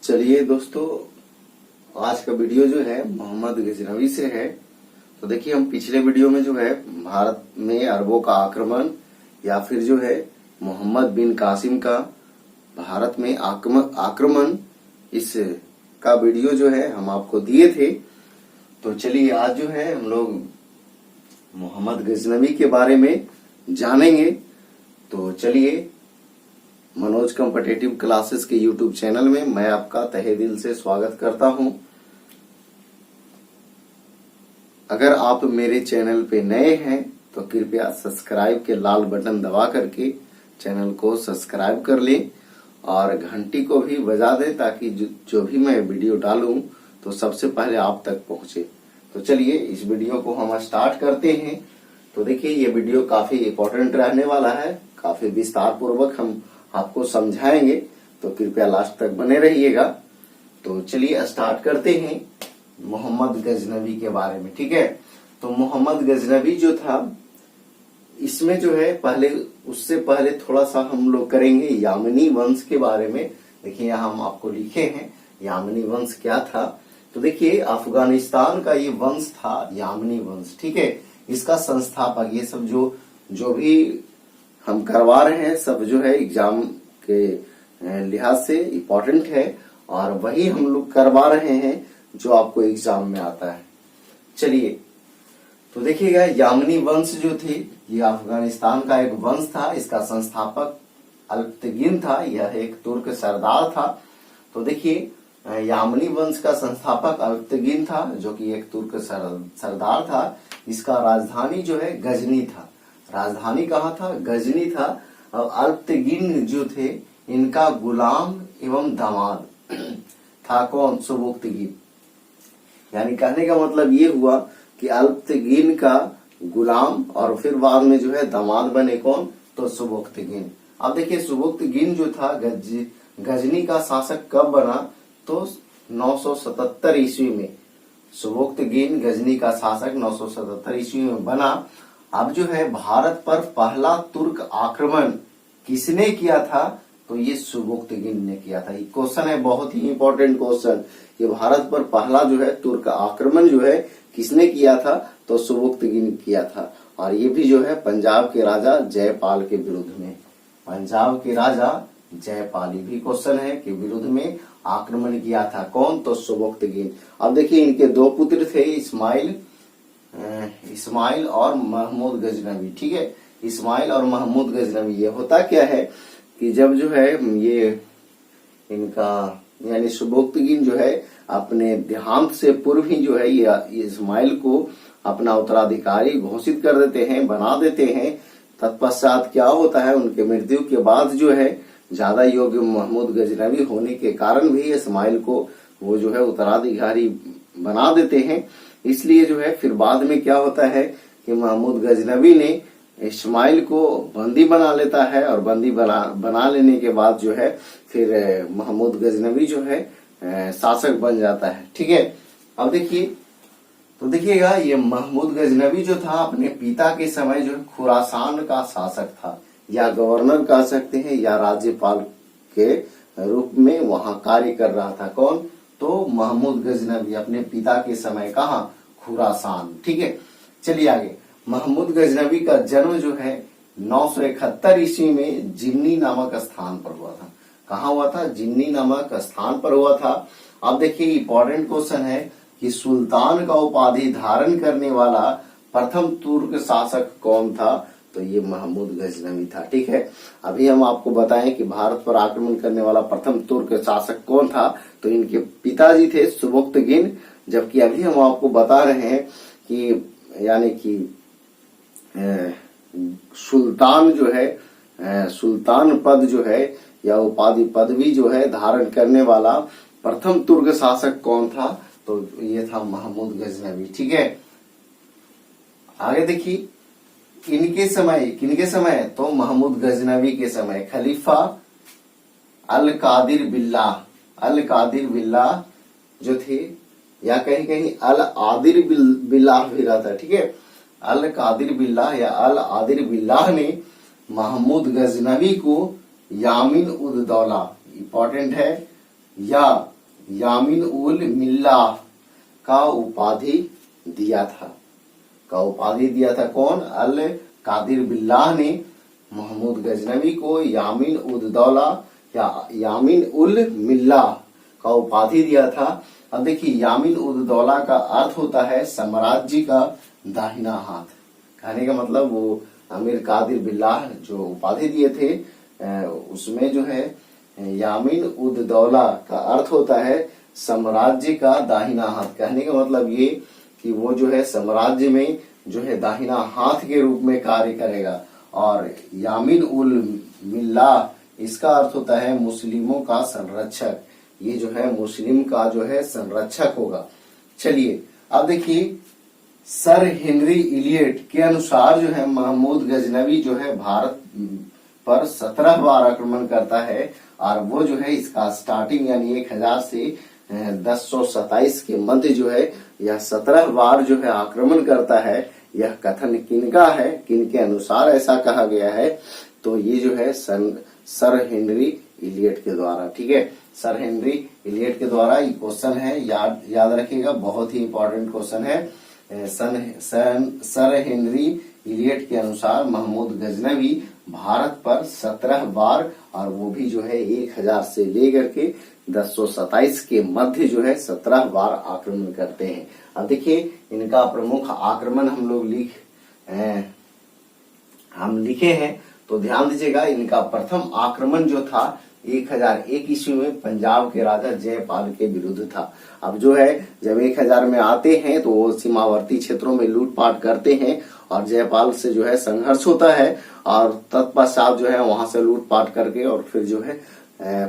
चलिए दोस्तों, आज का वीडियो जो है मोहम्मद गजनवी से है। तो देखिए, हम पिछले वीडियो में जो है भारत में अरबों का आक्रमण या फिर जो है मोहम्मद बिन कासिम का भारत में आक्रमण इस का वीडियो जो है हम आपको दिए थे। तो चलिए, आज जो है हम लोग मोहम्मद गजनवी के बारे में जानेंगे। तो चलिए, मनोज कॉम्पिटिटिव क्लासेस के यूट्यूब चैनल में मैं आपका तहे दिल से स्वागत करता हूं। अगर आप मेरे चैनल पे नए हैं तो कृपया सब्सक्राइब के लाल बटन दबा करके चैनल को सब्सक्राइब कर लें और घंटी को भी बजा दें ताकि जो भी मैं वीडियो डालूं तो सबसे पहले आप तक पहुंचे। तो चलिए, इस वीडियो को हम स्टार्ट करते हैं। तो देखिए, ये वीडियो काफी इम्पोर्टेंट रहने वाला है, काफी विस्तार पूर्वक हम आपको समझाएंगे, तो कृपया लास्ट तक बने रहिएगा। तो चलिए स्टार्ट करते हैं मोहम्मद गजनवी के बारे में। ठीक है, तो मोहम्मद गजनवी जो था, इसमें जो है उससे पहले थोड़ा सा हम लोग करेंगे यामनी वंश के बारे में। देखिए, यहाँ हम आपको लिखे हैं यामनी वंश क्या था। तो देखिए, अफगानिस्तान का ये वंश था यामनी वंश। ठीक है, इसका संस्थापक, ये सब जो भी हम करवा रहे हैं सब जो है एग्जाम के लिहाज से इम्पोर्टेंट है और वही हम लोग करवा रहे हैं जो आपको एग्जाम में आता है। चलिए, तो देखिएगा, यामनी वंश जो थी ये अफगानिस्तान का एक वंश था। इसका संस्थापक अल्पतगिन था, यह एक तुर्क सरदार था। तो देखिए, यामनी वंश का संस्थापक अल्पतगिन था जो कि एक तुर्क सरदार था। इसका राजधानी जो है गजनी था। राजधानी कहाँ था? गजनी था। और अल्पतगिन जो थे, इनका गुलाम एवं दामाद था कौन? सुबुक्तगिन। यानी कहने का मतलब ये हुआ कि अल्पतगिन का गुलाम और फिर बाद में जो है दामाद बने कौन? तो सुबुक्तगिन। अब देखिए, सुबुक्तगिन जो था गजनी का शासक कब बना? तो 977 ईस्वी में सुबुक्तगिन गजनी का शासक 977 ईस्वी में बना। अब जो है भारत पर पहला तुर्क आक्रमण किसने किया था? तो ये सुबुक्तगिन ने किया था। ये क्वेश्चन है, बहुत ही इंपॉर्टेंट क्वेश्चन। ये भारत पर पहला जो है तुर्क आक्रमण जो है किसने किया था? तो सुबुक्तगिन किया था। और ये भी जो है पंजाब के राजा जयपाल के विरुद्ध में, पंजाब के राजा जयपाल भी क्वेश्चन है कि विरुद्ध में आक्रमण किया था कौन? तो सुबुक्तगिन। अब देखिए, इनके दो पुत्र थे, इस्माइल और महमूद गजनवी। ठीक है, इस्माइल और महमूद गजनवी। ये होता क्या है कि जब जो है ये इनका यानी सुबुक्तगिन जो है अपने देहांत से पूर्व ही जो है ये इस्माइल को अपना उत्तराधिकारी घोषित कर देते हैं, बना देते हैं। तत्पश्चात क्या होता है, उनके मृत्यु के बाद जो है ज्यादा योग्य महमूद गजनवी होने के कारण भी इस्माइल को वो जो है उत्तराधिकारी बना देते हैं। इसलिए जो है फिर बाद में क्या होता है कि महमूद गजनवी ने इस्माइल को बंदी बना लेता है और बंदी बना लेने के बाद जो है फिर महमूद गजनवी जो है शासक बन जाता है। ठीक है, अब देखिए, तो देखिएगा, ये महमूद गजनवी जो था अपने पिता के समय जो है खुरासान का शासक था, या गवर्नर कह सकते हैं या राज्यपाल के रूप में वहां कार्य कर रहा था। कौन? तो महमूद गजनवी अपने पिता के समय कहा? खुरासान। ठीक है, चलिए आगे। महमूद गजनवी का जन्म जो है 971 ईस्वी में जिन्नी नामक स्थान पर हुआ था। कहाँ हुआ था? जिन्नी नामक स्थान पर हुआ था। अब देखिए, इंपॉर्टेंट क्वेश्चन है कि सुल्तान का उपाधि धारण करने वाला प्रथम तुर्क शासक कौन था? तो ये महमूद गजनवी था। ठीक है, अभी हम आपको बताएं कि भारत पर आक्रमण करने वाला प्रथम तुर्क शासक कौन था। तो इनके पिताजी थे सुबुक्तगिन, जबकि अभी हम आपको बता रहे हैं कि यानी कि सुल्तान जो है सुल्तान पद जो है या उपाधि पदवी जो है धारण करने वाला प्रथम तुर्क शासक कौन था? तो ये था महमूद गजनवी। ठीक है, आगे देखिए, किनके समय? तो महमूद गजनवी के समय खलीफा अल कादिर बिल्लाह जो थे, या कहीं कहीं अल आदिर बिल्लाह भी रहता है। ठीक है, अल कादिर बिल्लाह या अल आदिर बिल्लाह ने महमूद गजनवी को यामिन उद दौला, इंपॉर्टेंट है, या यामीन उल मिल्लाह का उपाधि दिया था। कौन? अल कादिर बिल्लाह ने महमूद गजनवी को यामीन उद दौला या यामीन उल मिल्लाह का उपाधि दिया था। अब देखिए, यामीन उद दौला का अर्थ होता है साम्राज्य का दाहिना हाथ। कहने का मतलब वो अमीर कादिर बिल्लाह जो उपाधि दिए थे उसमें जो है यामीन उद दौला का अर्थ होता है साम्राज्य का दाहिना हाथ। कहने का मतलब ये कि वो जो है साम्राज्य में जो है दाहिना हाथ के रूप में कार्य करेगा। और यामीन उल मिल्लाह इसका अर्थ होता है मुस्लिमों का संरक्षक। ये जो है मुस्लिम का जो है संरक्षक होगा। चलिए अब देखिए, सर हेनरी इलियट के अनुसार जो है महमूद गजनवी जो है भारत पर 17 बार आक्रमण करता है। और वो जो है इसका स्टार्टिंग यानी 1000 से 1027 के मध्य जो है यह 17 बार जो है आक्रमण करता है। यह कथन किनका है, किनके अनुसार ऐसा कहा गया है? तो ये जो है सर हेनरी इलियट के द्वारा। ठीक है, सर हेनरी इलियट के द्वारा ये क्वेश्चन है, याद रखिएगा, बहुत ही इंपॉर्टेंट क्वेश्चन है। सर हेनरी इलियट के अनुसार महमूद गजनवी भारत पर 17 बार, और वो भी जो है 1000 से लेकर के 1027 के मध्य जो है 17 बार आक्रमण करते हैं। अब देखिए, इनका प्रमुख आक्रमण हम लिखे हैं, तो ध्यान दीजिएगा। इनका प्रथम आक्रमण जो था 1001 ईस्वी में पंजाब के राजा जयपाल के विरुद्ध था। अब जो है जब 1000 में आते हैं तो वो सीमावर्ती क्षेत्रों में लूटपाट करते हैं और जयपाल से जो है संघर्ष होता है, और तत्पश्चात जो है वहां से लूटपाट करके और फिर जो है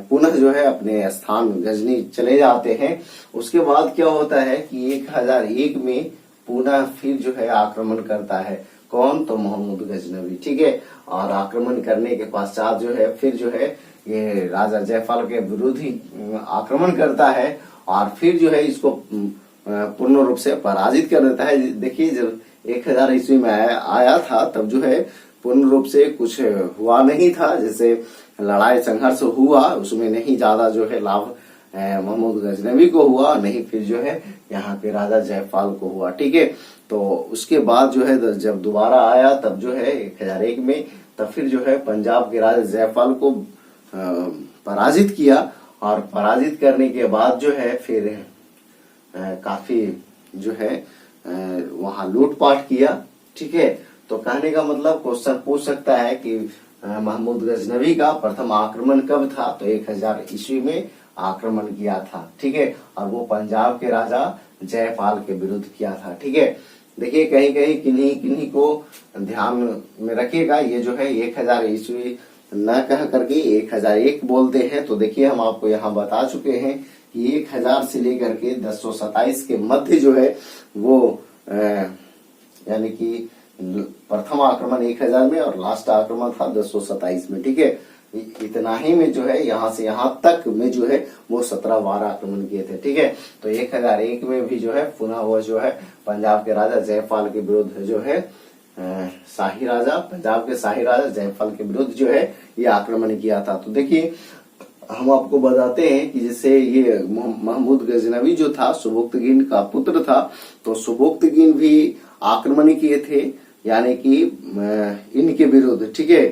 पुनः जो है अपने स्थान गजनी चले जाते हैं। उसके बाद क्या होता है कि 1001 में पुनः फिर जो है आक्रमण करता है। कौन? तो महमूद गजनवी। ठीक है, और आक्रमण करने के पश्चात जो है फिर जो है ये राजा जयपाल के विरुद्ध ही आक्रमण करता है, और फिर जो है इसको पूर्ण रूप से पराजित कर देता है। देखिए, जब 1000 ईस्वी में आया था तब जो है पूर्ण रूप से कुछ हुआ नहीं था। जैसे लड़ाई संघर्ष हुआ, उसमें नहीं ज्यादा जो है लाभ महमूद गजनवी को हुआ, नहीं फिर जो है यहाँ के राजा जयपाल को हुआ। ठीक है, तो उसके बाद जो है जब दोबारा आया तब जो है 1001 में, तब फिर जो है पंजाब के राजा जयपाल को पराजित किया, और पराजित करने के बाद जो है फिर काफी जो है वहां लूटपाट किया। ठीक है, तो कहने का मतलब क्वेश्चन पूछ सकता है कि महमूद गजनवी का प्रथम आक्रमण कब था? तो 1000 ईस्वी में आक्रमण किया था। ठीक है, और वो पंजाब के राजा जयपाल के विरुद्ध किया था। ठीक है, देखिए कहीं कहीं किन्हीं को ध्यान में रखिएगा। ये जो है 1000 ईस्वी न कह करके 1001 बोलते हैं। तो देखिए, हम आपको यहाँ बता चुके हैं कि 1000 से लेकर के 1027 के मध्य जो है वो यानी कि प्रथम आक्रमण 1000 में और लास्ट आक्रमण था 1027 में। ठीक है, इतना ही में जो है यहाँ से यहाँ तक में जो है वो 17 बार आक्रमण किए थे। ठीक है, तो 1001 में भी जो है पुनः वो जो है पंजाब के राजा जयपाल के विरुद्ध जो है पंजाब के शाही राजा जयपाल के विरुद्ध जो है ये आक्रमण किया था। तो देखिए, हम आपको बताते हैं कि जैसे ये महमूद गजनवी जो था सुबुक्तगिन का पुत्र था, तो सुबुक्तगिन भी आक्रमण किए थे, यानी कि इनके विरुद्ध। ठीक है,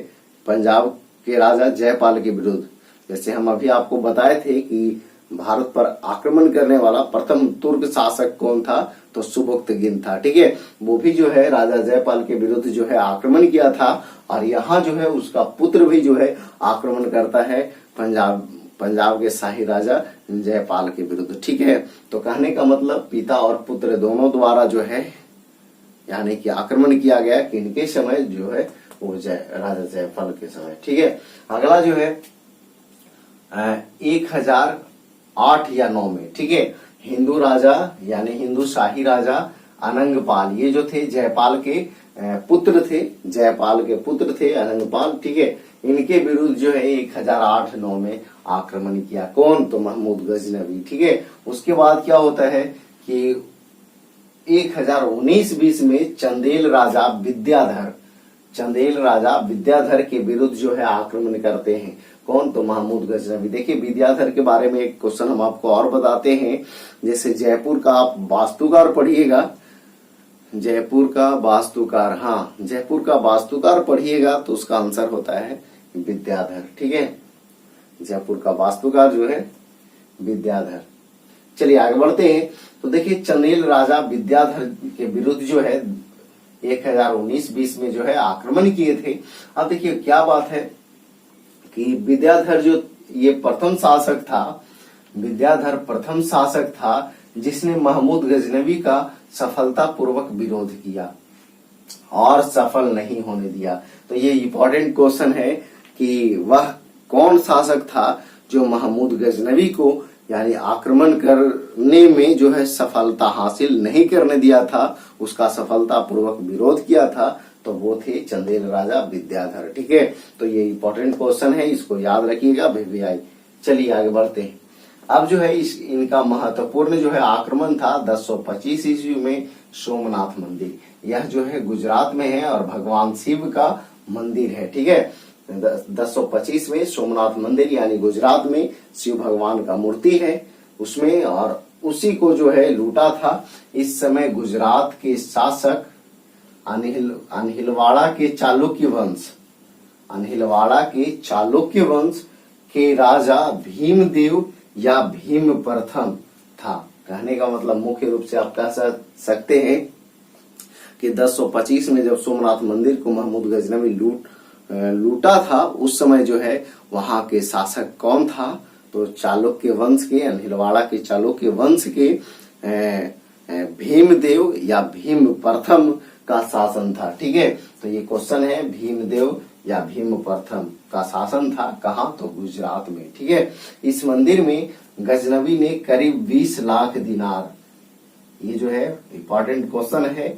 पंजाब के राजा जयपाल के विरुद्ध। जैसे हम अभी आपको बताए थे कि भारत पर आक्रमण करने वाला प्रथम तुर्क शासक कौन था? तो सुबुक्तगिन था। ठीक है, वो भी जो है राजा जयपाल के विरुद्ध जो है आक्रमण किया था, और यहाँ जो है उसका पुत्र भी जो है आक्रमण करता है पंजाब के शाही राजा जयपाल के विरुद्ध। ठीक है, तो कहने का मतलब पिता और पुत्र दोनों द्वारा जो है यानी कि आक्रमण किया गया किनके समय? जो है वो राजा जयपाल के समय। ठीक है, अगला जो है 1008 या 9 में। ठीक है, हिंदू राजा यानी हिंदू शाही राजा अनंगपाल, ये जो थे जयपाल के पुत्र थे अनंगपाल। ठीक है, इनके विरुद्ध जो है 1008-9 में आक्रमण किया। कौन? तो महमूद गजनवी। ठीक है, उसके बाद क्या होता है कि 1019-20 में चंदेल राजा विद्याधर के विरुद्ध जो है आक्रमण करते हैं। कौन? तो महमूद गजनवी। देखिए विद्याधर के बारे में एक क्वेश्चन हम आपको और बताते हैं। जैसे जयपुर का आप वास्तुकार पढ़िएगा, जयपुर का वास्तुकार, हाँ जयपुर का वास्तुकार पढ़िएगा तो उसका आंसर होता है विद्याधर। ठीक है, जयपुर का वास्तुकार जो है विद्याधर। चलिए आगे बढ़ते हैं। तो देखिए चंदेल राजा विद्याधर के विरुद्ध जो है 1019-20 में जो है आक्रमण किए थे। अब देखिए क्या बात है कि विद्याधर जो ये प्रथम शासक था, विद्याधर प्रथम शासक था जिसने महमूद गजनवी का सफलतापूर्वक विरोध किया और सफल नहीं होने दिया। तो ये इंपॉर्टेंट क्वेश्चन है कि वह कौन शासक था जो महमूद गजनवी को यानी आक्रमण करने में जो है सफलता हासिल नहीं करने दिया था, उसका सफलतापूर्वक विरोध किया था, तो वो थे चंदेल राजा विद्याधर। ठीक है, तो ये इंपॉर्टेंट क्वेश्चन है, इसको याद रखिएगा VVI। चलिए आगे बढ़ते हैं। अब जो है इनका महत्वपूर्ण जो है आक्रमण था 1025 ईस्वी में सोमनाथ मंदिर। यह जो है गुजरात में है और भगवान शिव का मंदिर है। ठीक है, 1025 में सोमनाथ मंदिर यानी गुजरात में शिव भगवान का मूर्ति है उसमें, और उसी को जो है लूटा था। इस समय गुजरात के शासक अनहिलवाड़ा के चालुक्य वंश, अनहिलवाड़ा के चालुक्य वंश के राजा भीमदेव या भीम प्रथम था। कहने का मतलब मुख्य रूप से आप कह सकते हैं कि 1025 में जब सोमनाथ मंदिर को महमूद गजनवी लूटा था, उस समय जो है वहां के शासक कौन था? तो चालुक्य वंश के, अनहिलवाड़ा के चालुक्य वंश के भीमदेव या भीम प्रथम का शासन था। ठीक है, तो ये क्वेश्चन है भीमदेव या भीम प्रथम का शासन था कहाँ? तो गुजरात में। ठीक है, इस मंदिर में गजनवी ने करीब 20 लाख दिनार, ये जो है इंपॉर्टेंट क्वेश्चन है,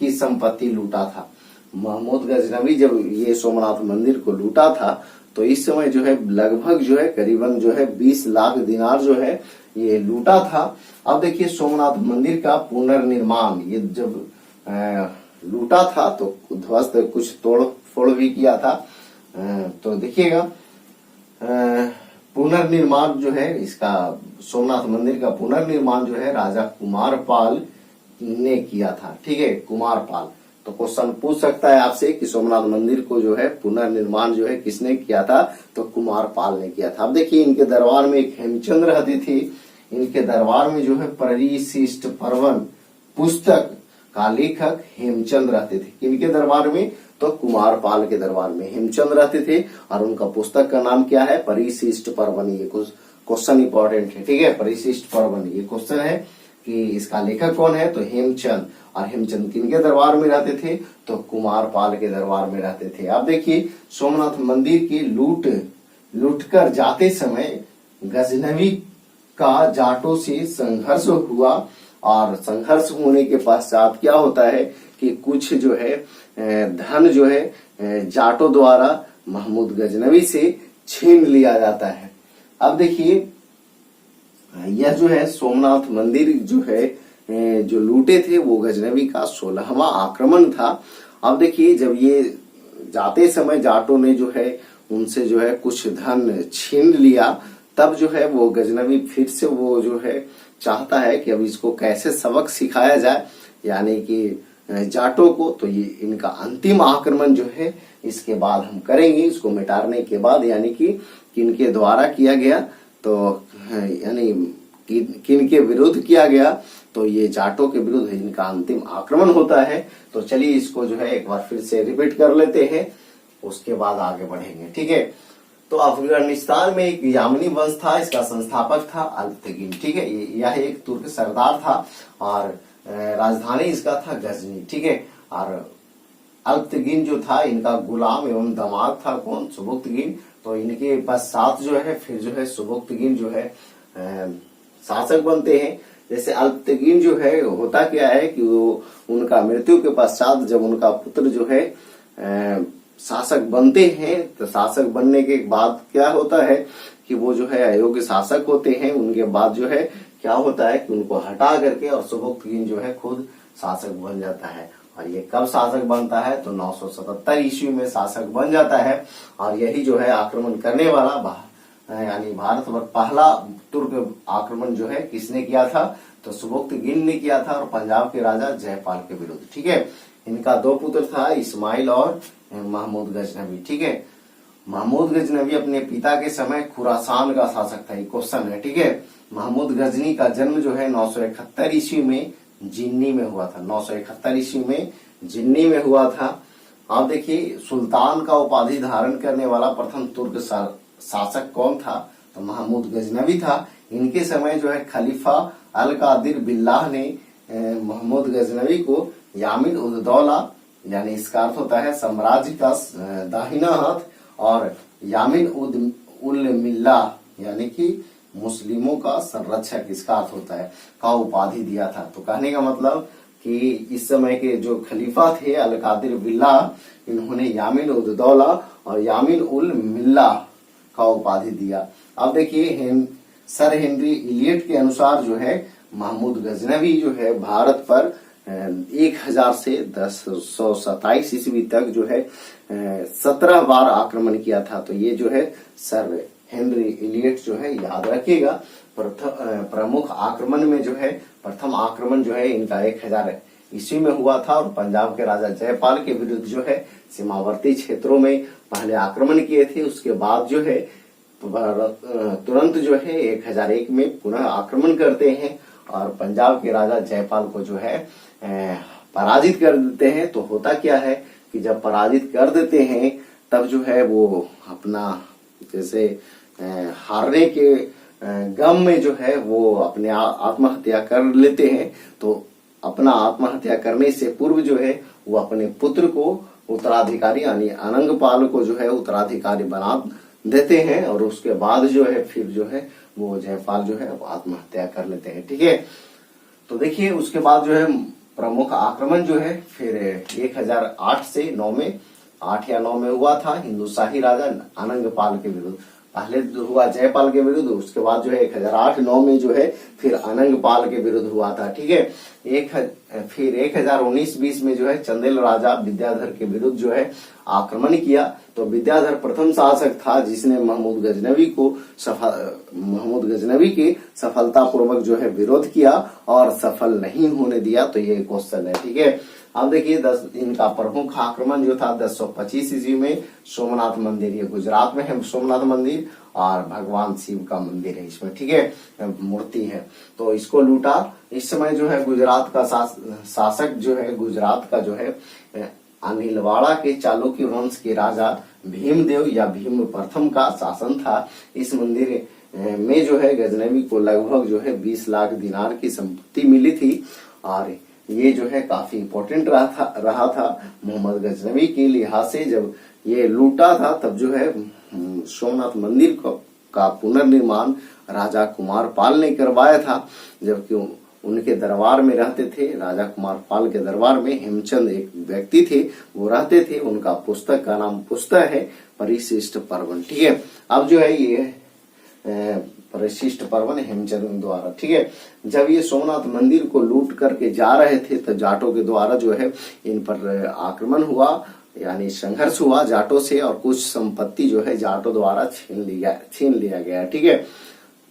की संपत्ति लूटा था। महमूद गजनवी जब ये सोमनाथ मंदिर को लूटा था तो इस समय जो है लगभग जो है करीबन जो है 20 लाख दिनार जो है ये लूटा था। अब देखिए सोमनाथ मंदिर का पुनर्निर्माण, ये जब लूटा था तो ध्वस्त कुछ तोड़ फोड़ भी किया था। तो देखिएगा पुनर्निर्माण जो है इसका, सोमनाथ मंदिर का पुनर्निर्माण जो है राजा कुमारपाल ने किया था। ठीक है, कुमारपाल। तो क्वेश्चन पूछ सकता है आपसे कि सोमनाथ मंदिर को जो है पुनर्निर्माण जो है किसने किया था? तो कुमारपाल ने किया था। अब देखिए इनके दरबार में एक हेमचंद्र रहते थे। इनके दरबार में जो है परिशिष्ट पर्वन पुस्तक का लेखक हेमचंद रहते थे। इनके दरबार में? तो कुमारपाल के दरबार में हेमचंद रहते थे और उनका पुस्तक का नाम क्या है? परिशिष्ट पर्वन। ये क्वेश्चन इंपॉर्टेंट है। ठीक है, परिशिष्ट पर्वन ये क्वेश्चन है कि इसका लेखक कौन है? तो हेमचंद। और हेमचंद किनके दरबार में रहते थे? तो कुमारपाल के दरबार में रहते थे। अब देखिए सोमनाथ मंदिर की लूट कर जाते समय गजनवी का जाटों से संघर्ष हुआ, और संघर्ष होने के पश्चात क्या होता है कि कुछ जो है धन जो है जाटों द्वारा महमूद गजनवी से छीन लिया जाता है। अब देखिए यह जो है सोमनाथ मंदिर जो है जो लूटे थे वो गजनवी का 16वां आक्रमण था। अब देखिए जब ये जाते समय जाटों ने जो है उनसे जो है कुछ धन छीन लिया, तब जो है वो गजनवी फिर से वो जो है चाहता है कि अब इसको कैसे सबक सिखाया जाए, यानी कि जाटों को। तो ये इनका अंतिम आक्रमण जो है इसके बाद हम करेंगे, इसको मिटाने के बाद, यानी कि किनके द्वारा किया गया, तो यानी किनके विरुद्ध किया गया, तो ये जाटों के विरुद्ध इनका अंतिम आक्रमण होता है। तो चलिए इसको जो है एक बार फिर से रिपीट कर लेते हैं, उसके बाद आगे बढ़ेंगे। ठीक है, तो अफगानिस्तान में एक यामनी वंश था, इसका संस्थापक था अल्पतगिन। ठीक है, यह एक तुर्क सरदार था और राजधानी इसका था गजनी। ठीक है, और अल्पतगिन जो था इनका गुलाम एवं दामाद था कौन? सुबुक्तगिन। तो इनके पश्चात जो है फिर जो है सुबुक्तगिन जो है शासक बनते हैं। जैसे अल्पतगिन जो है होता क्या है कि वो उनका मृत्यु के पश्चात जब उनका पुत्र जो है शासक बनते हैं, तो शासक बनने के बाद क्या होता है कि वो जो है अयोग्य शासक होते हैं। उनके बाद जो है क्या होता है कि उनको हटा करके और सुबुक्तगिन जो है खुद शासक बन जाता है। और ये कब शासक बनता है तो 977 ईस्वी में शासक बन जाता है। और यही जो है आक्रमण करने वाला यानी भारत पर पहला तुर्क आक्रमण जो है किसने किया था तो सुबुक्तगिन ने किया था, और पंजाब के राजा जयपाल के विरुद्ध। ठीक है, इनका दो पुत्र था, इस्माइल और महमूद गजनवी। ठीक है, महमूद गजनवी अपने पिता के समय खुरासान का शासक था, ये क्वेश्चन है। ठीक है, महमूद गजनी का जन्म जो है 971 ईस्वी में जिन्नी में हुआ था। 971 ईस्वी में जिन्नी में हुआ था। आप देखिए, सुल्तान का उपाधि धारण करने वाला प्रथम तुर्क शासक कौन था तो महमूद गजनवी था। इनके समय जो है खलीफा अल कादिर बिल्लाह ने महमूद गजनवी को यामिन उद दौला, यानी इसका अर्थ होता है साम्राज्य का दाहिना हाथ, और यामिन उल मिल्ला यानी कि मुस्लिमों का संरक्षक, इसका अर्थ होता है, का उपाधि दिया था। तो कहने का मतलब कि इस समय के जो खलीफा थे अल कादिर बिल्लाह, इन्होंने यामिन उद दौला और यामिन उल मिल्ला का उपाधि दिया। अब देखिए, सर हेनरी इलियट के अनुसार जो है महमूद गजनवी जो है भारत पर 1000 से 1027 ईस्वी तक जो है 17 बार आक्रमण किया था। तो ये जो है सर हेनरी इलियट जो है याद रखिएगा। प्रमुख आक्रमण में जो है प्रथम आक्रमण जो है इनका 1000 ईस्वी में हुआ था, और पंजाब के राजा जयपाल के विरुद्ध जो है सीमावर्ती क्षेत्रों में पहले आक्रमण किए थे। उसके बाद जो है तुरंत जो है 1001 में पुनः आक्रमण करते हैं और पंजाब के राजा जयपाल को जो है पराजित कर देते हैं। तो होता क्या है कि जब पराजित कर देते हैं तब जो है वो अपना जैसे हारने के गम में जो है वो अपने आत्महत्या कर लेते हैं। तो अपना आत्महत्या करने से पूर्व जो है वो अपने पुत्र को उत्तराधिकारी यानी अनंगपाल को जो है उत्तराधिकारी बना देते हैं, और उसके बाद जो है फिर जो है वो जयपाल जो है वो आत्महत्या कर लेते हैं। ठीक है, तो देखिए उसके बाद जो है प्रमुख आक्रमण जो है फिर 1008 से 9 में 8 या 9 में हुआ था हिंदुशाही राजा अनंगपाल के विरुद्ध। पहले हुआ जयपाल के विरुद्ध, उसके बाद जो है 1008-9 में जो है फिर अनंगपाल के विरुद्ध हुआ था। ठीक है, फिर 1019-20 में जो है चंदेल राजा विद्याधर के विरुद्ध जो है आक्रमण किया। तो विद्याधर प्रथम शासक था जिसने महमूद गजनवी के सफलतापूर्वक जो है विरोध किया और सफल नहीं होने दिया। तो ये क्वेश्चन है। ठीक है, अब देखिए इनका प्रमुख आक्रमण जो था 1025 ईस्वी में सोमनाथ मंदिर, ये गुजरात में है सोमनाथ मंदिर, और भगवान शिव का मंदिर है इसमें। ठीक है, मूर्ति है, तो इसको लूटा। इस समय जो है गुजरात का शासक जो है गुजरात का जो है अनिलवाड़ा के चालुक्य वंश के राजा भीमदेव या भीम प्रथम का शासन था। इस मंदिर में जो है गजनवी को लगभग जो है 20 लाख दिनार की संपत्ति मिली थी, और ये जो है काफी इम्पोर्टेंट रहा था मोहम्मद गजनवी के लिहाज से। जब ये लूटा था तब जो है सोमनाथ मंदिर का पुनर्निर्माण राजा कुमार पाल ने करवाया था, जबकि उनके दरबार में रहते थे। राजा कुमार पाल के दरबार में हेमचंद एक व्यक्ति थे, वो रहते थे। उनका पुस्तक का नाम पुस्तक है परिशिष्ट पर्वन। ठीक है, अब जो है ये परिशिष्ट पर्वन हेमचंद द्वारा। ठीक है, जब ये सोमनाथ मंदिर को लूट करके जा रहे थे तो जाटों के द्वारा जो है इन पर आक्रमण हुआ, यानी संघर्ष हुआ जाटों से, और कुछ संपत्ति जो है जाटों द्वारा छीन लिया गया। ठीक है,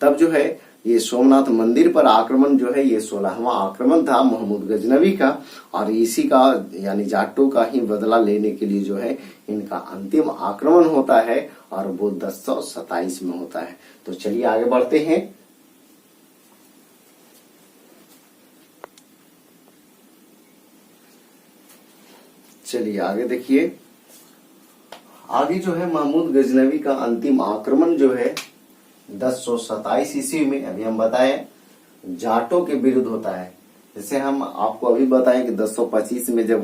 तब जो है ये सोमनाथ मंदिर पर आक्रमण जो है ये 16वां आक्रमण था महमूद गजनवी का, और इसी का यानी जाटों का ही बदला लेने के लिए जो है इनका अंतिम आक्रमण होता है, और वो 1027 में होता है। तो चलिए आगे बढ़ते हैं। चलिए आगे देखिए, आगे जो है महमूद गजनवी का अंतिम आक्रमण जो है 1027 ईस्वी में अभी हम बताएं जाटों के विरुद्ध होता है। जैसे हम आपको अभी बताएं कि 1025 में जब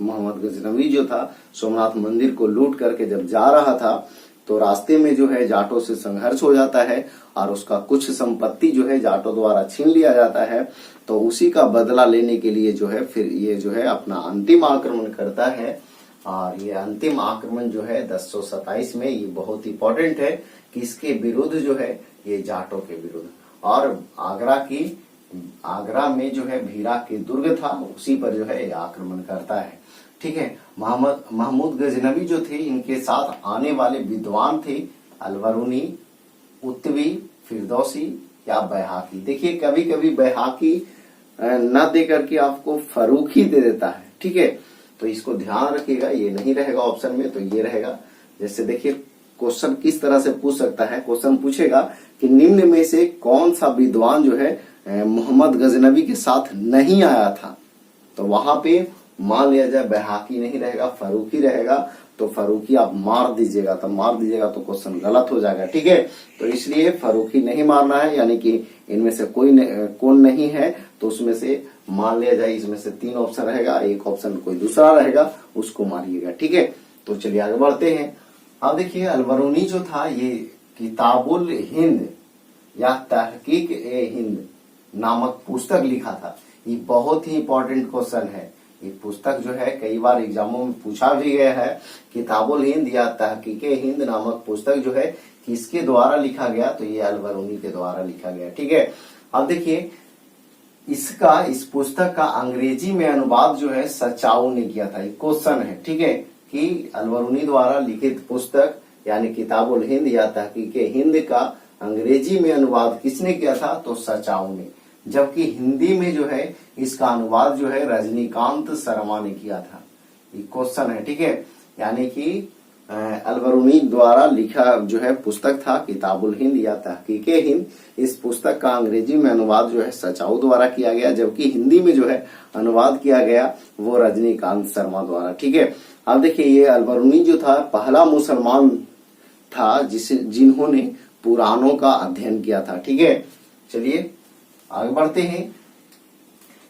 मोहम्मद गजनवी जो था सोमनाथ मंदिर को लूट करके जब जा रहा था तो रास्ते में जो है जाटों से संघर्ष हो जाता है, और उसका कुछ संपत्ति जो है जाटों द्वारा छीन लिया जाता है। तो उसी का बदला लेने के लिए जो है फिर ये जो है अपना अंतिम आक्रमण करता है, और ये अंतिम आक्रमण जो है 1027 में ये बहुत इंपॉर्टेंट है कि इसके विरुद्ध जो है ये जाटों के विरुद्ध, और आगरा की आगरा में जो है भीरा के दुर्ग था, उसी पर जो है ये आक्रमण करता है। ठीक है, महमूद गजनवी जो थे, इनके साथ आने वाले विद्वान थे अलबरूनी, उत्वी, फिरदौसी या बैहाकी। देखिए कभी कभी बैहाकी न दे करके आपको फरूखी दे देता है। ठीक है, तो इसको ध्यान रखिएगा, ये नहीं रहेगा ऑप्शन में, तो ये रहेगा। जैसे देखिए क्वेश्चन किस तरह से पूछ सकता है, क्वेश्चन पूछेगा कि निम्न में से कौन सा विद्वान जो है मोहम्मद गजनवी के साथ नहीं आया था, तो वहां पे मान लिया जाए बैहाकी नहीं रहेगा, फरूखी रहेगा, तो फरूखी आप मार दीजिएगा, तो मार दीजिएगा तो क्वेश्चन गलत हो जाएगा। ठीक है, तो इसलिए फरूखी नहीं मारना है, यानी कि इनमें से कौन नहीं है, तो उसमें से मान लिया जाए इसमें से 3 ऑप्शन रहेगा, एक ऑप्शन कोई दूसरा रहेगा, उसको मारिएगा। ठीक है, तो चलिए आगे बढ़ते हैं। अब देखिए अलबरूनी जो था, ये किताबुल हिंद या तहकीक ए हिंद नामक पुस्तक लिखा था। ये बहुत ही इंपॉर्टेंट क्वेश्चन है। ये पुस्तक जो है कई बार एग्जामों में पूछा भी गया है। किताबुल हिंद या तहकीक ए हिंद नामक पुस्तक जो है किसके द्वारा लिखा गया, तो ये अलबरूनी के द्वारा लिखा गया। ठीक है, अब देखिए इस पुस्तक का अंग्रेजी में अनुवाद जो है सचाऊ ने किया था। एक क्वेश्चन है, ठीक है, कि अलबरूनी द्वारा लिखित पुस्तक यानी किताबुल हिंद या तहकीक हिंद का अंग्रेजी में अनुवाद किसने किया था, तो सचाऊ ने। जबकि हिंदी में जो है इसका अनुवाद जो है रजनीकांत शर्मा ने किया था। ये क्वेश्चन है। ठीक है, यानी कि अलबरूनी द्वारा लिखा जो है पुस्तक था किताबुल हिंद या तहकीक हिंद, इस पुस्तक का अंग्रेजी में अनुवाद जो है सचाऊ द्वारा किया गया, जबकि हिंदी में जो है अनुवाद किया गया वो रजनीकांत शर्मा द्वारा। ठीक है, अब देखिए ये अलबरूनी जो था पहला मुसलमान था जिन्होंने पुराणों का अध्ययन किया था। ठीक है, चलिए आगे बढ़ते हैं।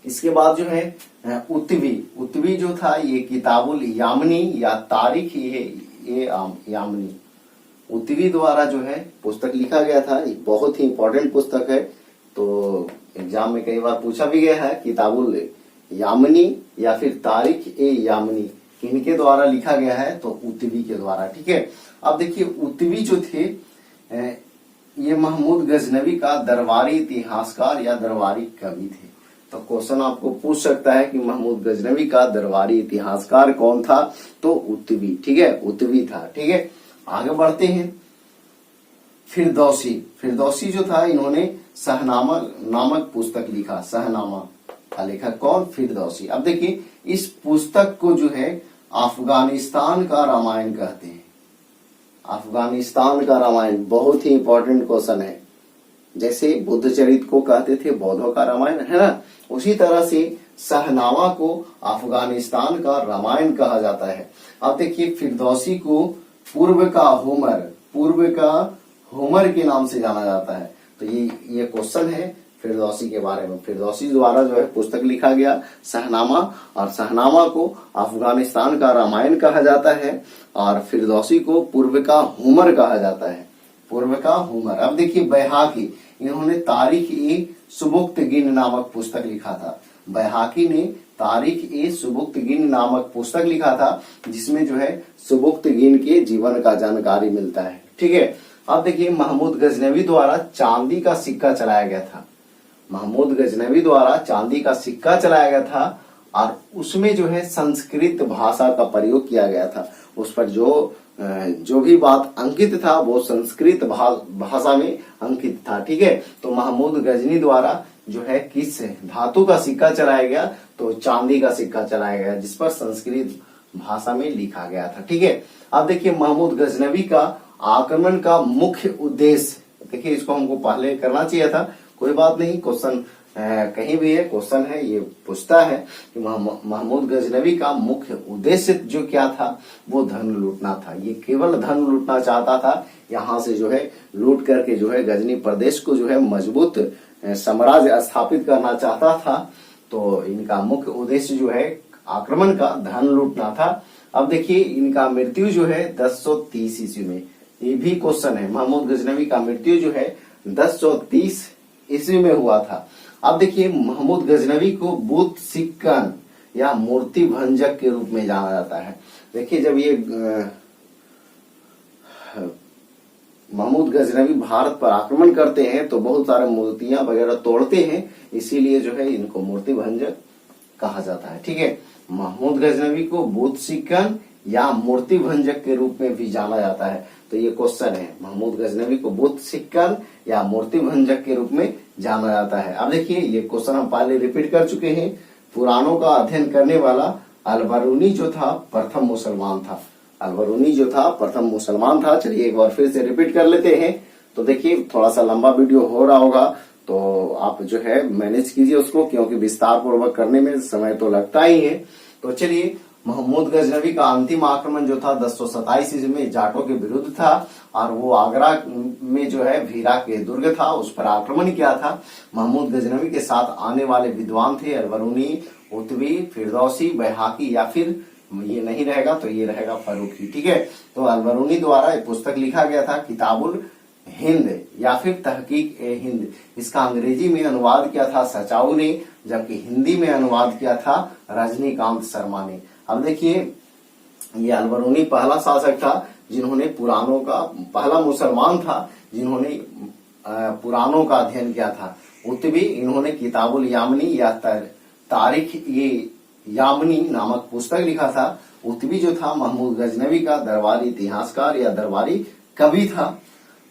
इसके बाद जो है उत्वी जो था, ये किताबुल यामनी या तारीख ये यामनी उत्वी द्वारा जो है पुस्तक लिखा गया था। ये बहुत ही इंपॉर्टेंट पुस्तक है, तो एग्जाम में कई बार पूछा भी गया है किताबुल यामनी या फिर तारीख ए यामनी किनके द्वारा लिखा गया है, तो उत्वी के द्वारा। ठीक है, अब देखिए उत्वी जो थे ये महमूद गजनवी का दरबारी इतिहासकार या दरबारी कवि थे। तो क्वेश्चन आपको पूछ सकता है कि महमूद गजनवी का दरबारी इतिहासकार कौन था, तो उत्वी। ठीक है, उत्वी था। ठीक है, आगे बढ़ते हैं। फिरदौसी जो था, इन्होंने शहनामा नामक पुस्तक लिखा। शहनामा का लेखक कौन, फिरदौसी। अब देखिए इस पुस्तक को जो है अफगानिस्तान का रामायण कहते हैं। अफगानिस्तान का रामायण बहुत ही इंपॉर्टेंट क्वेश्चन है। जैसे बुद्ध चरित को कहते थे बौद्धों का रामायण, है ना, उसी तरह से शहनामा को अफगानिस्तान का रामायण कहा जाता है। अब देखिए फिरदौसी को पूर्व का होमर के नाम से जाना जाता है। तो ये क्वेश्चन है फिरदौसी के बारे में। फिरदौसी द्वारा जो है पुस्तक लिखा गया शहनामा, और शहनामा को अफगानिस्तान का रामायण कहा जाता है, और फिरदौसी को पूर्व का होमर कहा जाता है। पूर्व का होमर। अब देखिए बैहाकी, इन्होंने तारीख ए सुबुक्तगिन नामक पुस्तक लिखा था। बैहाकी ने तारीख ए सुबुक्तगिन नामक पुस्तक लिखा था, जिसमें जो है सुबुक्तगिन के जीवन का जानकारी मिलता है। ठीक है, अब देखिए महमूद गजनवी द्वारा चांदी का सिक्का चलाया गया था। महमूद गजनवी द्वारा चांदी का सिक्का चलाया गया था, और उसमें जो है संस्कृत भाषा का प्रयोग किया गया था। उस पर जो भी बात अंकित था वो संस्कृत भाषा में अंकित था। ठीक है, तो महमूद गजनी द्वारा जो है किस धातु का सिक्का चलाया गया, तो चांदी का सिक्का चलाया गया, जिस पर संस्कृत भाषा में लिखा गया था। ठीक है, अब देखिए महमूद गजनवी का आक्रमण का मुख्य उद्देश्य, देखिए इसको हमको पहले करना चाहिए था, कोई बात नहीं, क्वेश्चन कहीं भी है, क्वेश्चन है, ये पूछता है कि महमूद गजनवी का मुख्य उद्देश्य जो क्या था, वो धन लूटना था। ये केवल धन लूटना चाहता था, यहाँ से जो है लूट करके जो है गजनी प्रदेश को जो है मजबूत साम्राज्य स्थापित करना चाहता था। तो इनका मुख्य उद्देश्य जो है आक्रमण का धन लूटना था। अब देखिए इनका मृत्यु जो है 1030 ईस्वी में, ये भी क्वेश्चन है। महमूद गजनवी का मृत्यु जो है 1030 ईस्वी में हुआ था। अब देखिए महमूद गजनवी को बुत सिक्कन या मूर्ति भंजक के रूप में जाना जाता है। देखिए जब ये महमूद गजनवी भारत पर आक्रमण करते हैं तो बहुत सारे मूर्तियां वगैरह तोड़ते हैं, इसीलिए जो है इनको मूर्ति भंजक कहा जाता है। ठीक है, महमूद गजनवी को बुत शिकन या मूर्ति भंजक के रूप में भी जाना जाता है। तो ये क्वेश्चन है, महमूद गजनवी को बुत शिकन या मूर्ति भंजक के रूप में जाना जाता है। अब देखिए, ये क्वेश्चन हम पहले रिपीट कर चुके हैं। पुराणों का अध्ययन करने वाला अल-बरूनी जो था प्रथम मुसलमान था। अल-बरूनी जो था प्रथम मुसलमान था। चलिए एक बार फिर से रिपीट कर लेते हैं। तो देखिए, थोड़ा सा लंबा वीडियो हो रहा होगा, तो आप जो है मैनेज कीजिए उसको, क्योंकि विस्तार पूर्वक करने में समय तो लगता ही है। तो चलिए, महमूद गजनवी का अंतिम आक्रमण जो था 1027 ईस्वी में जाटों के विरुद्ध था, और वो आगरा में जो है भीरा के दुर्ग था, उस पर आक्रमण किया था। महमूद गजनवी के साथ आने वाले विद्वान थे अल-बरूनी, उतवी, फिरदौसी, बैहाकी, या फिर ये नहीं रहेगा तो ये रहेगा फर्रुखी। ठीक है, तो अल-बरूनी द्वारा एक पुस्तक लिखा गया था किताबुल हिंद या फिर तहकीक ए हिंद। इसका अंग्रेजी में अनुवाद किया था सचाऊ ने, जबकि हिंदी में अनुवाद किया था रजनीकांत शर्मा ने। अब देखिए, ये अल-बरूनी पहला शासक था जिन्होंने पुराणों का, पहला मुसलमान था जिन्होंने पुराणों का अध्ययन किया था। उतवी, इन्होंने किताबुल यामनी या तारीख ये यामनी नामक पुस्तक लिखा था। उतवी जो था महमूद गजनवी का दरबारी इतिहासकार या दरबारी कवि था।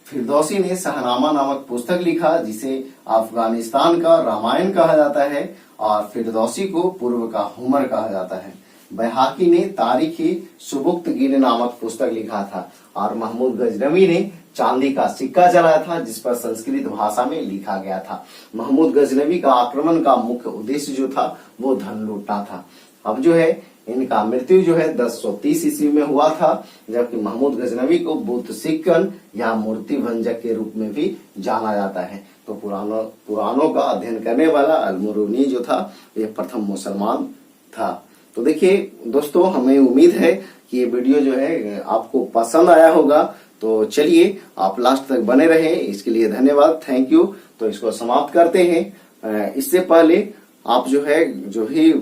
फिरदौसी ने शहनामा नामक पुस्तक लिखा, जिसे अफगानिस्तान का रामायण कहा जाता है, और फिरदौसी को पूर्व का होमर कहा जाता है। बैहाकी ने तारीखी सुबुक्त गिर नामक पुस्तक लिखा था, और महमूद गजनवी ने चांदी का सिक्का जलाया था, जिस पर संस्कृत भाषा में लिखा गया था। महमूद गजनवी का आक्रमण का मुख्य उद्देश्य जो था वो धन लूटना था। अब जो है इनका मृत्यु जो है 1030 ईस्वी में हुआ था, जबकि महमूद गजनवी को बुत शिकन या मूर्ति भंजक के रूप में भी जाना जाता है। तो पुराणों का अध्ययन करने वाला अल-बरूनी जो था ये प्रथम मुसलमान था। तो देखिए दोस्तों, हमें उम्मीद है कि ये वीडियो जो है आपको पसंद आया होगा। तो चलिए, आप लास्ट तक बने रहे, इसके लिए धन्यवाद, थैंक यू। तो इसको समाप्त करते हैं। इससे पहले आप जो ही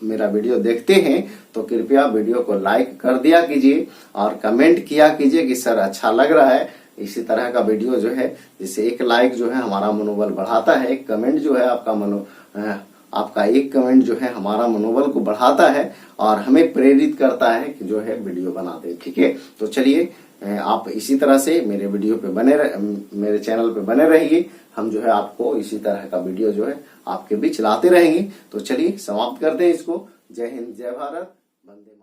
मेरा वीडियो देखते हैं तो कृपया वीडियो को लाइक कर दिया कीजिए और कमेंट किया कीजिए कि सर अच्छा लग रहा है। इसी तरह का वीडियो जो है, जिससे एक लाइक जो है हमारा मनोबल बढ़ाता है, एक कमेंट जो है आपका एक कमेंट जो है हमारा मनोबल को बढ़ाता है और हमें प्रेरित करता है कि जो है वीडियो बना दे। ठीक है, तो चलिए आप इसी तरह से मेरे वीडियो पे मेरे चैनल पे बने रहिए। हम जो है आपको इसी तरह का वीडियो जो है आपके बीच लाते रहेंगे। तो चलिए समाप्त करते हैं इसको। जय हिंद, जय भारत, वंदे।